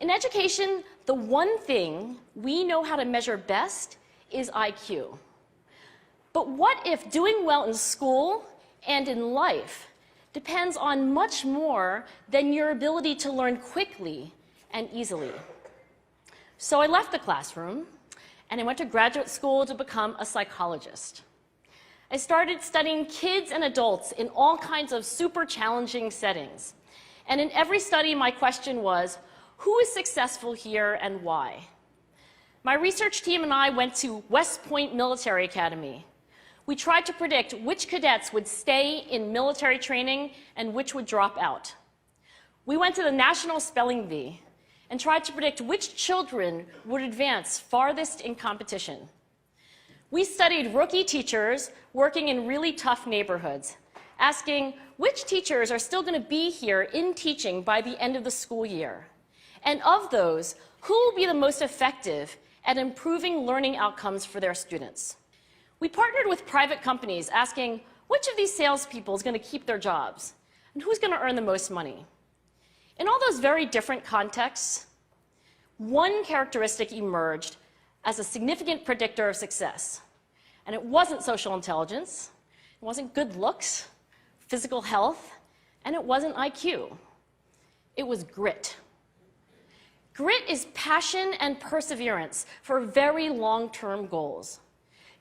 In education, the one thing we know how to measure best is IQ. But what if doing well in school and in life depends on much more than your ability to learn quickly and easily? So I left the classroom and I went to graduate school to become a psychologist. I started studying kids and adults in all kinds of super challenging settings. And in every study, my question was, who is successful here and why? My research team and I went to West Point Military Academy. We tried to predict which cadets would stay in military training and which would drop out. We went to the National Spelling Bee and tried to predict which children would advance farthest in competition. We studied rookie teachers working in really tough neighborhoods, asking which teachers are still going to be here in teaching by the end of the school year. And of those, who will be the most effective at improving learning outcomes for their students? We partnered with private companies, asking which of these salespeople is going to keep their jobs and who's going to earn the most money. In all those very different contexts, one characteristic emerged as a significant predictor of success. And it wasn't social intelligence, it wasn't good looks, physical health, and it wasn't IQ. It was grit. Grit is passion and perseverance for very long-term goals.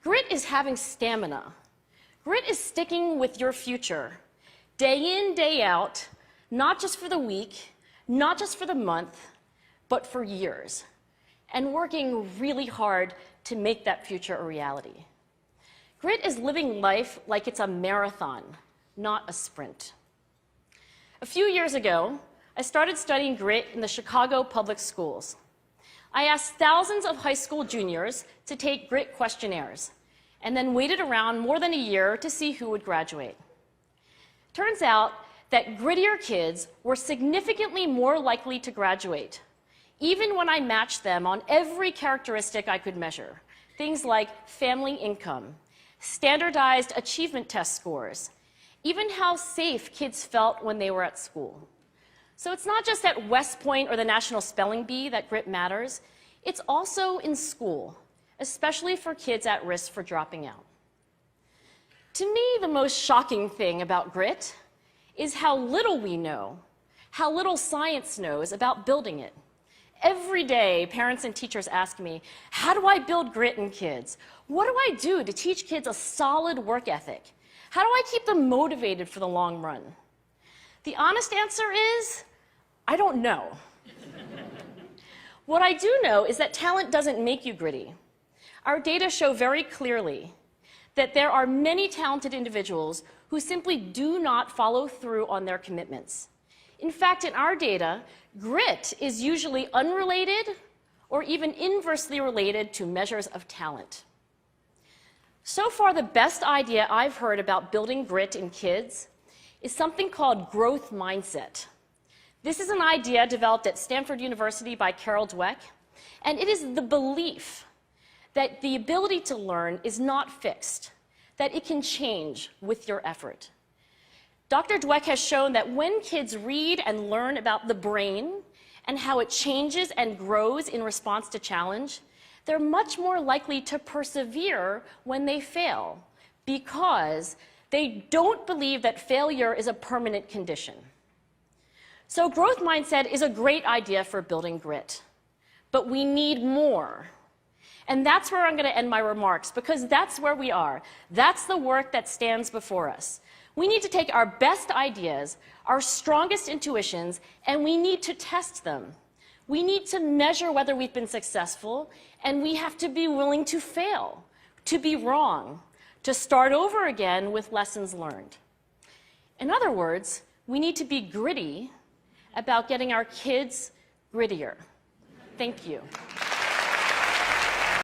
Grit is having stamina. Grit is sticking with your future, day in, day out, not just for the week, not just for the month, but for years, and working really hard to make that future a reality. Grit is living life like it's a marathon, not a sprint. A few years ago, I started studying grit in the Chicago public schools. I asked thousands of high school juniors to take grit questionnaires, and then waited around more than a year to see who would graduate. Turns out that grittier kids were significantly more likely to graduate, even when I matched them on every characteristic I could measure, things like family income, standardized achievement test scores, even how safe kids felt when they were at school. So it's not just at West Point or the National Spelling Bee that grit matters, it's also in school, especially for kids at risk for dropping out. To me, the most shocking thing about grit is how little we know, how little science knows about building it. Every day, parents and teachers ask me, how do I build grit in kids? What do I do to teach kids a solid work ethic? How do I keep them motivated for the long run? The honest answer is, I don't know. What I do know is that talent doesn't make you gritty. Our data show very clearly that there are many talented individuals who simply do not follow through on their commitments. In fact, in our data, grit is usually unrelated or even inversely related to measures of talent. So far, the best idea I've heard about building grit in kids is something called growth mindset. This is an idea developed at Stanford University by Carol Dweck, and it is the belief that the ability to learn is not fixed, that it can change with your effort. Dr. Dweck has shown that when kids read and learn about the brain and how it changes and grows in response to challenge, they're much more likely to persevere when they fail because they don't believe that failure is a permanent condition. So growth mindset is a great idea for building grit, but we need more. And that's where I'm going to end my remarks, because that's where we are. That's the work that stands before us. We need to take our best ideas, our strongest intuitions, and we need to test them. We need to measure whether we've been successful, and we have to be willing to fail, to be wrong, to start over again with lessons learned. In other words, we need to be gritty about getting our kids grittier. Thank you.